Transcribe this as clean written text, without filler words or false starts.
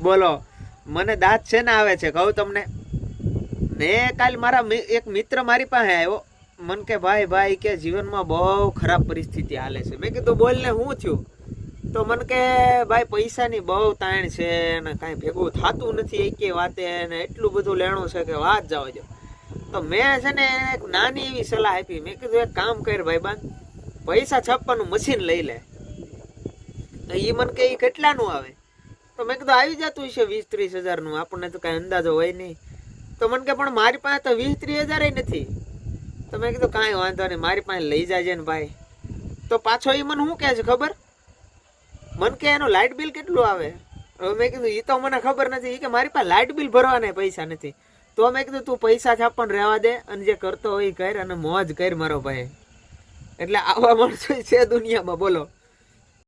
બોલો, મને દાંત છે ને આવે છે કહું તમને. મેં કાલ મારા એક મિત્ર મારી પાસે આવ્યો, મન કે ભાઈ કે જીવનમાં બહુ ખરાબ પરિસ્થિતિ હાલે છે. મેં કીધું બોલ ને શું થયું? તો મન કે ભાઈ પૈસાની બહુ તાણ છે ને કાંઈ ભેગું થતું નથી એકે વાતે, ને એટલું બધું લેણું છે કે વાત જાવ જો. તો મેં છે ને એક નાની એવી સલાહ આપી. મેં કીધું એક કામ કર ભાઈબાંધ, પૈસા છાપવાનું મશીન લઈ લે. તો એ મન કે એ કેટલાનું આવે? તો મેં કીધું આવી જતું હશે 20-30 હજારનું, આપણને તો કાંઈ અંદાજો હોય નહીં. તો મને કે પણ મારી પાસે તો 20-30 હજાર નથી. તો મેં કીધું કાંઈ વાંધો નહીં, મારી પાસે લઈ જાજે ને ભાઈ. તો પાછો એ મને શું કહે છે ખબર? મન કે એનું લાઇટ બિલ કેટલું આવે? હવે મેં કીધું એ તો મને ખબર નથી. કે મારી પાસે લાઇટ બિલ ભરવાના પૈસા નથી. તો મેં કીધું તું પૈસા છાપવાનું રહેવા દે, અને જે કરતો હોય કર, અને મોજ કર મારો ભાઈ. એટલે આવા માણસો છે દુનિયામાં, બોલો.